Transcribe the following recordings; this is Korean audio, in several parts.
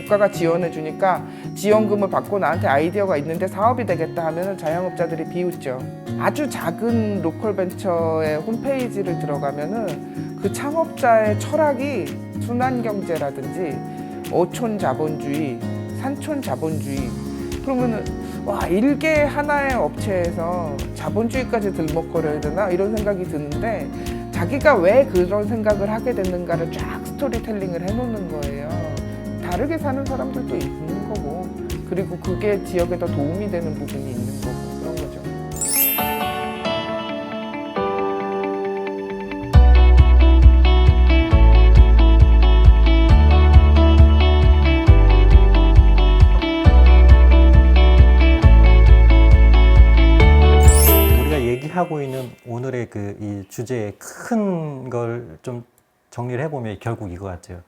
국가가 지원해 주니까 지원금을 받고 나한테 아이디어가 있는데 사업이 되겠다 하면 자영업자들이 비웃죠. 아주 작은 로컬 벤처의 홈페이지를 들어가면은 그 창업자의 철학이 순환경제라든지 어촌 자본주의, 산촌 자본주의. 그러면은 와, 일개 하나의 업체에서 자본주의까지 들먹거려야 되나 이런 생각이 드는데, 자기가 왜 그런 생각을 하게 됐는가를 쫙 스토리텔링을 해놓는 거예요. 다르게 사는 사람들도 있는 거고, 그리고 그게 지역에 더 도움이 되는 부분이 있는 거고, 그런 거죠. 우리가 얘기하고 있는 오늘의 이 주제의 큰 걸 좀 정리를 해보면 결국 이거 같아요.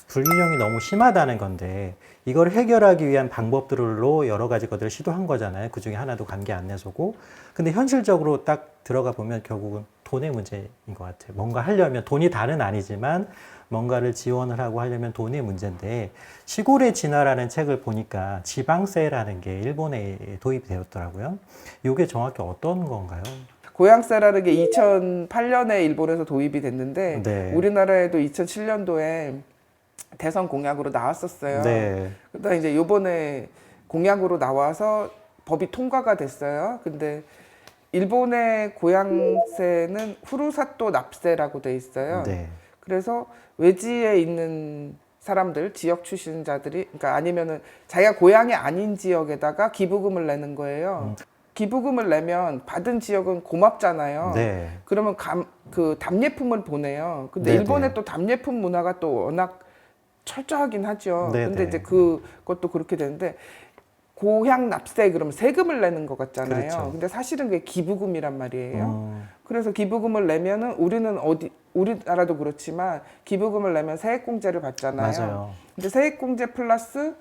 불균형이 너무 심하다는 건데, 이걸 해결하기 위한 방법들로 여러 가지 것들을 시도한 거잖아요. 그 중에 하나도 관계 안내소고. 근데 현실적으로 딱 들어가 보면 결국은 돈의 문제인 것 같아요. 뭔가 하려면, 돈이 다는 아니지만 뭔가를 지원을 하고 하려면 돈의 문제인데, 시골의 진화라는 책을 보니까 지방세라는 게 일본에 도입이 되었더라고요. 이게 정확히 어떤 건가요? 고향세라는 게 2008년에 일본에서 도입이 됐는데, 네. 우리나라에도 2007년도에 대선 공약으로 나왔었어요. 네. 그러다 이제 요번에 공약으로 나와서 법이 통과가 됐어요. 근데 일본의 고향세는 후루사토 납세라고 돼 있어요. 네. 그래서 외지에 있는 사람들, 지역 출신자들이, 그러니까 아니면은 자기가 고향이 아닌 지역에다가 기부금을 내는 거예요. 기부금을 내면 받은 지역은 고맙잖아요. 네. 그러면 그 답례품을 보내요. 근데 네네. 일본의 또 답례품 문화가 또 워낙 철저하긴 하죠. 네네. 근데 이제 그것도 그렇게 되는데, 고향 납세 그러면 세금을 내는 것 같잖아요. 그렇죠. 근데 사실은 그게 기부금이란 말이에요. 그래서 기부금을 내면은 우리나라도 그렇지만 기부금을 내면 세액공제를 받잖아요. 맞아요. 근데 세액공제 플러스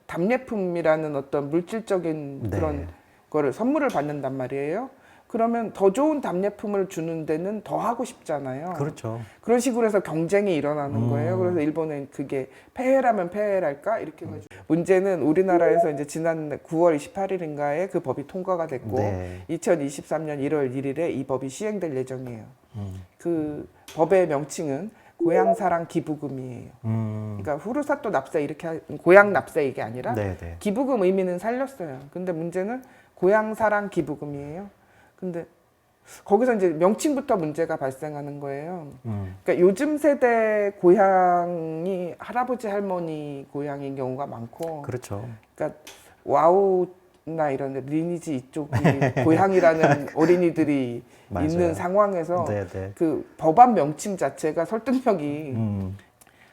답례품이라는 어떤 물질적인 네. 그런 거를 선물을 받는단 말이에요. 그러면 더 좋은 답례품을 주는 데는 더 하고 싶잖아요. 그렇죠. 그런 식으로 해서 경쟁이 일어나는 거예요. 그래서 일본은 그게 폐해라면 폐해랄까 이렇게 해가지고, 문제는 우리나라에서 이제 지난 9월 28일인가에 그 법이 통과가 됐고, 네. 2023년 1월 1일에 이 법이 시행될 예정이에요. 그 법의 명칭은 고향사랑 기부금이에요. 그러니까 후루사토 납세 이렇게 고향 납세 이게 아니라 네네. 기부금 의미는 살렸어요. 근데 문제는 고향사랑 기부금이에요. 근데 거기서 이제 명칭부터 문제가 발생하는 거예요. 그러니까 요즘 세대 고향이 할아버지 할머니 고향인 경우가 많고, 그렇죠. 그러니까 와우나 이런 리니지 이쪽이 고향이라는 어린이들이 맞아요. 있는 상황에서 네네. 그 법안 명칭 자체가 설득력이,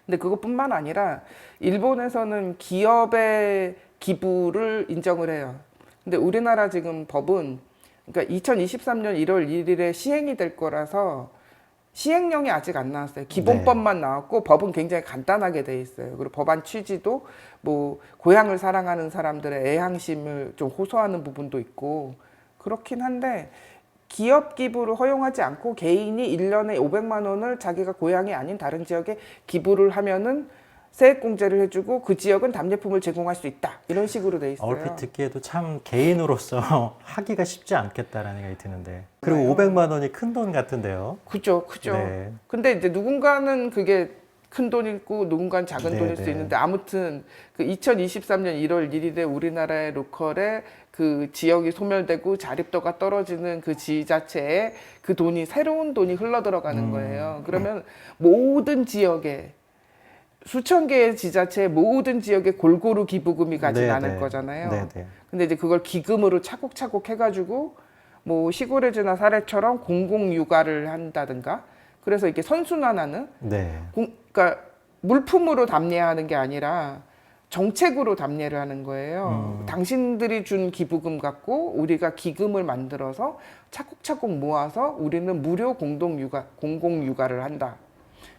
근데 그것뿐만 아니라 일본에서는 기업의 기부를 인정을 해요. 근데 우리나라 지금 법은, 그러니까 2023년 1월 1일에 시행이 될 거라서 시행령이 아직 안 나왔어요. 기본법만 나왔고 법은 굉장히 간단하게 돼 있어요. 그리고 법안 취지도 뭐 고향을 사랑하는 사람들의 애향심을 좀 호소하는 부분도 있고 그렇긴 한데, 기업 기부를 허용하지 않고 개인이 1년에 500만 원을 자기가 고향이 아닌 다른 지역에 기부를 하면은 세액공제를 해주고 그 지역은 답례품을 제공할 수 있다. 이런 식으로 돼 있어요. 얼핏 듣기에도 참 개인으로서 하기가 쉽지 않겠다라는 생각이 드는데. 그리고 네. 500만 원이 큰 돈 같은데요. 그죠. 네. 근데 이제 누군가는 그게 큰 돈이고 누군가는 작은 돈일 수 있는데, 아무튼 그 2023년 1월 1일에 우리나라의 로컬에 그 지역이 소멸되고 자립도가 떨어지는 그 지자체에 그 돈이, 새로운 돈이 흘러 들어가는 거예요. 그러면 모든 지역에, 수천 개의 지자체 모든 지역에 골고루 기부금이 가진 않을 거잖아요. 네네. 근데 이제 그걸 기금으로 차곡차곡 해가지고 뭐 시골의 진화 사례처럼 공공육아를 한다든가, 그래서 이렇게 선순환하는, 네. 그러니까 물품으로 답례하는 게 아니라 정책으로 답례를 하는 거예요. 당신들이 준 기부금 갖고 우리가 기금을 만들어서 차곡차곡 모아서 우리는 무료 공공육아를 한다.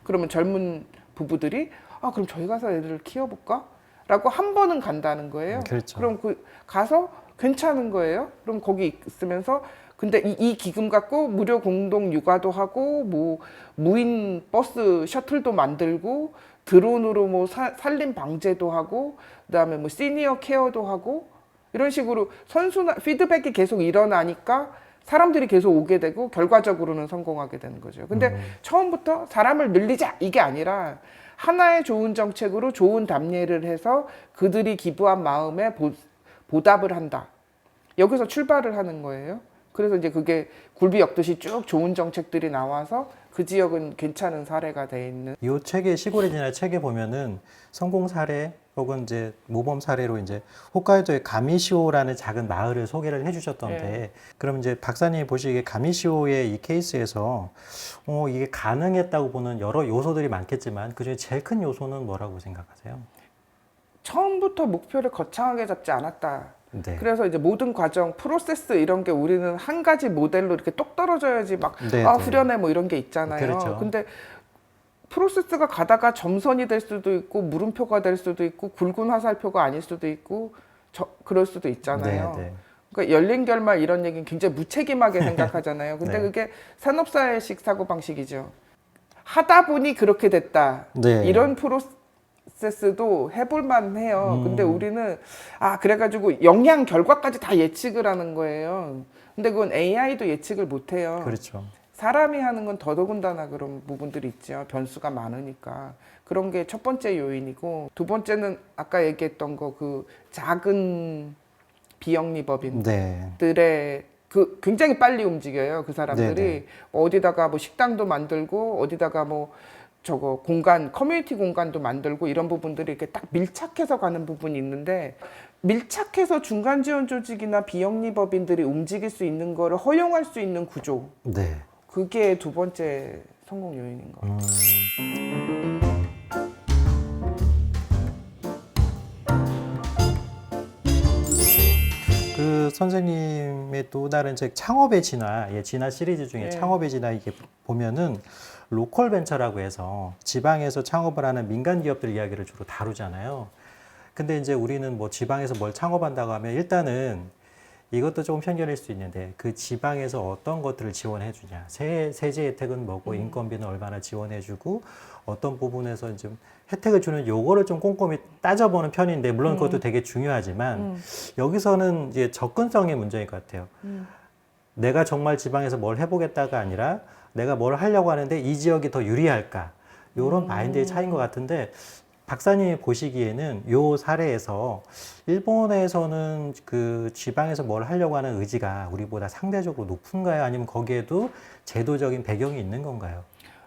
그러면 젊은 부부들이 그럼 저희 가서 애들을 키워볼까? 라고 한 번은 간다는 거예요. 그렇죠. 그럼 가서 괜찮은 거예요. 그럼 거기 있으면서, 근데 이 기금 갖고 무료 공동 육아도 하고 뭐 무인 버스 셔틀도 만들고 드론으로 뭐 산림 방제도 하고 그다음에 뭐 시니어 케어도 하고 이런 식으로 선순환 피드백이 계속 일어나니까 사람들이 계속 오게 되고 결과적으로는 성공하게 되는 거죠. 근데 처음부터 사람을 늘리자 이게 아니라 하나의 좋은 정책으로 좋은 답례를 해서 그들이 기부한 마음에 보답을 한다. 여기서 출발을 하는 거예요. 그래서 이제 그게 굴비 엮듯이 쭉 좋은 정책들이 나와서 그 지역은 괜찮은 사례가 돼 있는. 이 책의 시골의 진화 책에 보면은 성공 사례 혹은 이제 모범 사례로 이제 홋카이도의 가미시오라는 작은 마을을 소개를 해주셨던데, 네. 그럼 이제 박사님이 보시기에 가미시오의 이 케이스에서 이게 가능했다고 보는 여러 요소들이 많겠지만 그중에 제일 큰 요소는 뭐라고 생각하세요? 처음부터 목표를 거창하게 잡지 않았다. 네. 그래서 이제 모든 과정, 프로세스 이런 게 우리는 한 가지 모델로 이렇게 똑 떨어져야지 막 네, 아, 네. 후련해 뭐 이런 게 있잖아요. 그렇죠. 근데 프로세스가 가다가 점선이 될 수도 있고 물음표가 될 수도 있고 굵은 화살표가 아닐 수도 있고 그럴 수도 있잖아요. 네, 네. 그러니까 열린 결말 이런 얘기는 굉장히 무책임하게 생각하잖아요. 근데 네. 그게 산업사회식 사고방식이죠. 하다 보니 그렇게 됐다. 네. 이런 프로세스도 해볼만 해요. 근데 우리는 그래가지고 영양 결과까지 다 예측을 하는 거예요. 근데 그건 AI도 예측을 못 해요. 그렇죠. 사람이 하는 건 더더군다나 그런 부분들이 있죠. 변수가 많으니까. 그런 게 첫 번째 요인이고, 두 번째는 아까 얘기했던 거 그 작은 비영리법인들의 네. 그 굉장히 빨리 움직여요. 그 사람들이 네네. 어디다가 뭐 식당도 만들고 어디다가 뭐 저거 공간 커뮤니티 공간도 만들고 이런 부분들이 이렇게 딱 밀착해서 가는 부분이 있는데, 밀착해서 중간 지원 조직이나 비영리법인들이 움직일 수 있는 거를 허용할 수 있는 구조, 네. 그게 두 번째 성공 요인인 것 같아요. 그 선생님의 또 다른 책 창업의 진화, 진화 시리즈 중에 네. 창업의 진화 이게 보면은 로컬 벤처라고 해서 지방에서 창업을 하는 민간 기업들 이야기를 주로 다루잖아요. 근데 이제 우리는 뭐 지방에서 뭘 창업한다고 하면 일단은 이것도 조금 편견일 수 있는데 그 지방에서 어떤 것들을 지원해 주냐, 세제 혜택은 뭐고 인건비는 얼마나 지원해 주고 어떤 부분에서 좀 혜택을 주는 요거를 좀 꼼꼼히 따져보는 편인데, 물론 그것도 되게 중요하지만 여기서는 이제 접근성의 문제일 것 같아요. 내가 정말 지방에서 뭘 해보겠다가 아니라 내가 뭘 하려고 하는데 이 지역이 더 유리할까, 요런 마인드의 차이인 것 같은데, 박사님이 보시기에는 요 사례에서 일본에서는 그 지방에서 뭘 하려고 하는 의지가 우리보다 상대적으로 높은가요? 아니면 거기에도 제도적인 배경이 있는 건가요?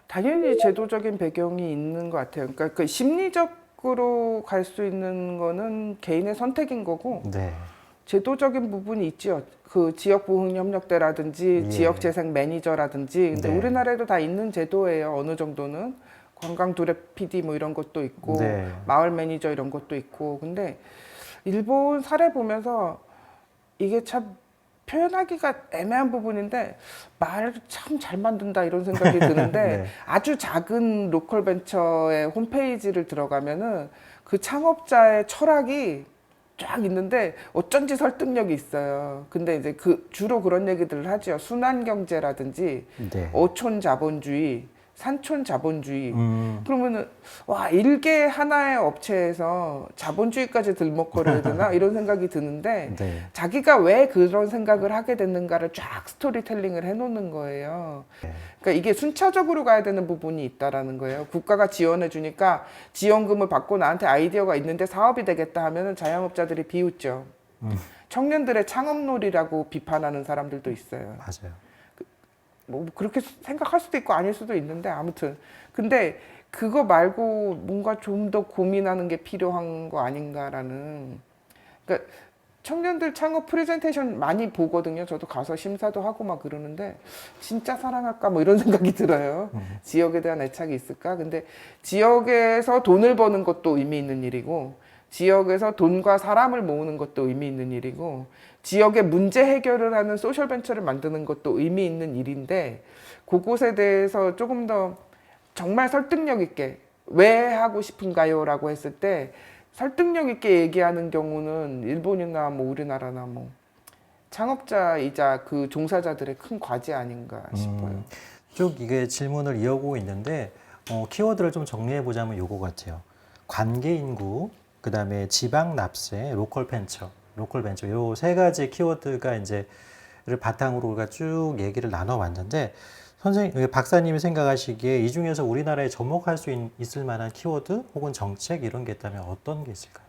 당연히 제도적인 배경이 있는 것 같아요. 그러니까 그 심리적으로 갈 수 있는 거는 개인의 선택인 거고, 네. 제도적인 부분이 있죠. 그 지역 부흥 협력대라든지 예. 지역 재생 매니저라든지. 근데 네. 우리나라에도 다 있는 제도예요. 어느 정도는 관광 두랩 PD 뭐 이런 것도 있고, 네. 마을 매니저 이런 것도 있고. 근데 일본 사례 보면서 이게 참 표현하기가 애매한 부분인데 말 참 잘 만든다 이런 생각이 드는데 네. 아주 작은 로컬 벤처의 홈페이지를 들어가면은 그 창업자의 철학이 쫙 있는데 어쩐지 설득력이 있어요. 근데 이제 주로 그런 얘기들을 하죠. 순환 경제라든지 네. 어촌 자본주의, 산촌 자본주의. 그러면은 와, 일개 하나의 업체에서 자본주의까지 들먹거려야 되나 이런 생각이 드는데, 네. 자기가 왜 그런 생각을 하게 됐는가를 쫙 스토리텔링을 해놓는 거예요. 그러니까 이게 순차적으로 가야 되는 부분이 있다라는 거예요. 국가가 지원해 주니까 지원금을 받고 나한테 아이디어가 있는데 사업이 되겠다 하면은 자영업자들이 비웃죠. 청년들의 창업놀이라고 비판하는 사람들도 있어요. 맞아요. 뭐 그렇게 생각할 수도 있고 아닐 수도 있는데, 아무튼 근데 그거 말고 뭔가 좀 더 고민하는 게 필요한 거 아닌가라는. 그러니까 청년들 창업 프레젠테이션 많이 보거든요. 저도 가서 심사도 하고 막 그러는데 진짜 사랑할까 뭐 이런 생각이 들어요. 지역에 대한 애착이 있을까? 근데 지역에서 돈을 버는 것도 의미 있는 일이고, 지역에서 돈과 사람을 모으는 것도 의미 있는 일이고, 지역의 문제 해결을 하는 소셜 벤처를 만드는 것도 의미 있는 일인데, 그곳에 대해서 조금 더 정말 설득력 있게 왜 하고 싶은가요? 라고 했을 때 설득력 있게 얘기하는 경우는 일본이나 뭐 우리나라나 뭐 창업자이자 그 종사자들의 큰 과제 아닌가 싶어요. 쭉 이게 질문을 이어오고 있는데, 키워드를 좀 정리해 보자면 요거 같아요. 관계 인구, 그 다음에 지방 납세, 로컬 벤처 요 세 가지 키워드가 이제를 바탕으로 우리가 쭉 얘기를 나눠봤는데 박사님이 생각하시기에 이 중에서 우리나라에 접목할 수 있을 만한 키워드 혹은 정책 이런 게 있다면 어떤 게 있을까요?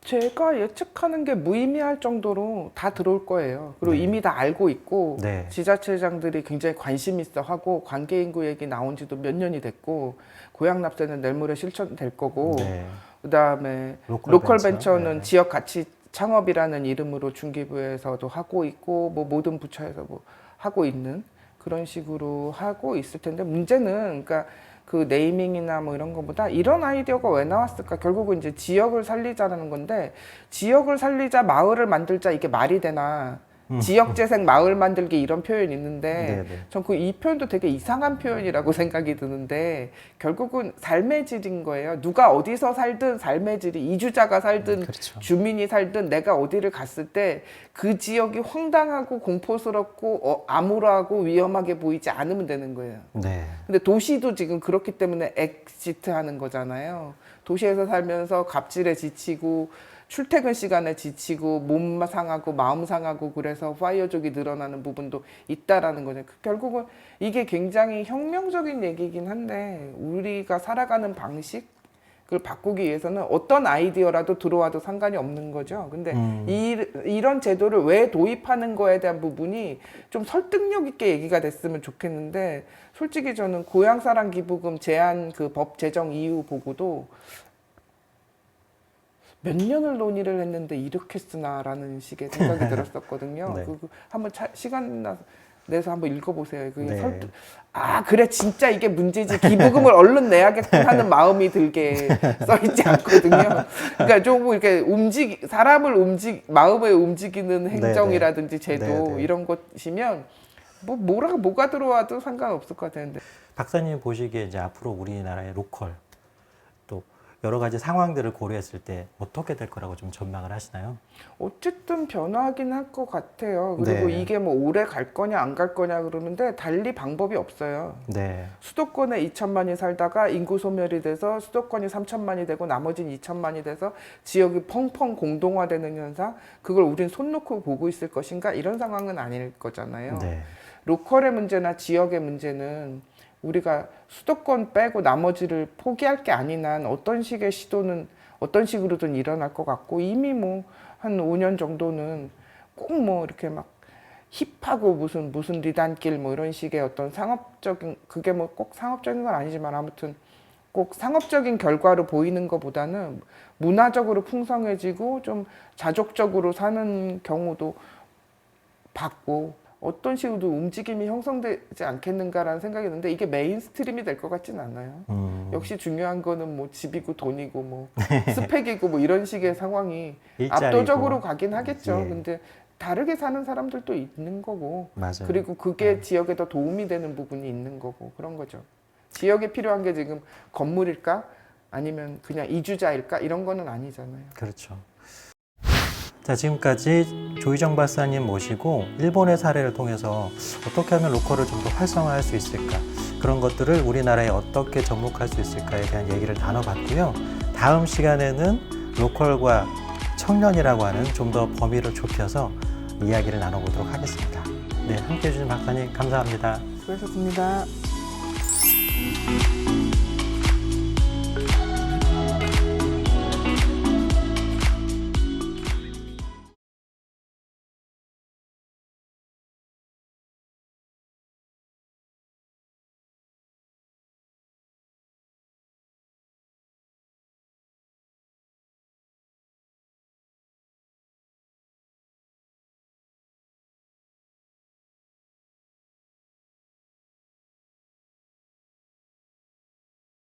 제가 예측하는 게 무의미할 정도로 다 들어올 거예요. 그리고 네. 이미 다 알고 있고 네. 지자체장들이 굉장히 관심 있어 하고 관계 인구 얘기 나온 지도 몇 년이 됐고 고향 납세는 내일 모레 실천될 거고 네. 그다음에 로컬 로컬 벤처. 벤처는 네. 지역 가치 창업이라는 이름으로 중기부에서도 하고 있고 뭐 모든 부처에서 뭐 하고 있는 그런 식으로 하고 있을 텐데 문제는 그러니까 그 네이밍이나 뭐 이런 것보다 이런 아이디어가 왜 나왔을까? 결국은 이제 지역을 살리자라는 건데 지역을 살리자 마을을 만들자 이게 말이 되나? 지역 재생 마을 만들기 이런 표현이 있는데 네네. 전 그 이 표현도 되게 이상한 표현이라고 생각이 드는데 결국은 삶의 질인 거예요. 누가 어디서 살든 삶의 질이 이주자가 살든 그렇죠. 주민이 살든 내가 어디를 갔을 때 그 지역이 황당하고 공포스럽고 암울하고 위험하게 보이지 않으면 되는 거예요. 네. 근데 도시도 지금 그렇기 때문에 엑시트 하는 거잖아요. 도시에서 살면서 갑질에 지치고 출퇴근 시간에 지치고 몸 상하고 마음 상하고 그래서 파이어족이 늘어나는 부분도 있다라는 거죠. 결국은 이게 굉장히 혁명적인 얘기긴 한데 우리가 살아가는 방식 그걸 바꾸기 위해서는 어떤 아이디어라도 들어와도 상관이 없는 거죠. 근데 이런 제도를 왜 도입하는 거에 대한 부분이 좀 설득력 있게 얘기가 됐으면 좋겠는데 솔직히 저는 고향사랑 기부금 제한 그 법 제정 이후 보고도 몇 년을 논의를 했는데 이렇게 쓰나라는 식의 생각이 들었었거든요. 네. 한번 시간 내서 한번 읽어보세요. 그게 네. 그래 진짜 이게 문제지 기부금을 얼른 내야겠군 하는 마음이 들게 써있지 않거든요. 그러니까 좀 이렇게 사람을 마음을 움직이는 행정이라든지 제도 네네. 이런 것이면 뭐가 들어와도 상관없을 것 같은데. 박사님 보시기에 이제 앞으로 우리나라의 로컬 또 여러 가지 상황들을 고려했을 때 어떻게 될 거라고 좀 전망을 하시나요? 어쨌든 변화하긴 할 것 같아요. 그리고 네. 이게 뭐 오래 갈 거냐 안 갈 거냐 그러는데 달리 방법이 없어요. 네. 수도권에 2천만이 살다가 인구 소멸이 돼서 수도권이 3천만이 되고 나머지는 2천만이 돼서 지역이 펑펑 공동화되는 현상 그걸 우린 손 놓고 보고 있을 것인가 이런 상황은 아닐 거잖아요. 네. 로컬의 문제나 지역의 문제는 우리가 수도권 빼고 나머지를 포기할 게 아닌 한 어떤 식의 시도는 어떤 식으로든 일어날 것 같고 이미 뭐 한 5년 정도는 꼭 뭐 이렇게 막 힙하고 무슨 리단길 뭐 이런 식의 어떤 상업적인 그게 뭐 꼭 상업적인 건 아니지만 아무튼 꼭 상업적인 결과로 보이는 것보다는 문화적으로 풍성해지고 좀 자족적으로 사는 경우도 봤고 어떤 식으로 움직임이 형성되지 않겠는가라는 생각이 드는데 이게 메인스트림이 될 것 같진 않아요. 역시 중요한 거는 뭐 집이고 돈이고 뭐 스펙이고 뭐 이런 식의 상황이 일자리고. 압도적으로 가긴 하겠죠. 예. 근데 다르게 사는 사람들도 있는 거고 맞아요. 그리고 그게 지역에 더 도움이 되는 부분이 있는 거고 그런 거죠. 지역에 필요한 게 지금 건물일까? 아니면 그냥 이주자일까? 이런 거는 아니잖아요. 그렇죠. 자, 지금까지 조희정 박사님 모시고 일본의 사례를 통해서 어떻게 하면 로컬을 좀 더 활성화할 수 있을까 그런 것들을 우리나라에 어떻게 접목할 수 있을까에 대한 얘기를 나눠봤고요. 다음 시간에는 로컬과 청년이라고 하는 좀 더 범위를 좁혀서 이야기를 나눠보도록 하겠습니다. 네, 함께해 주신 박사님 감사합니다. 수고하셨습니다.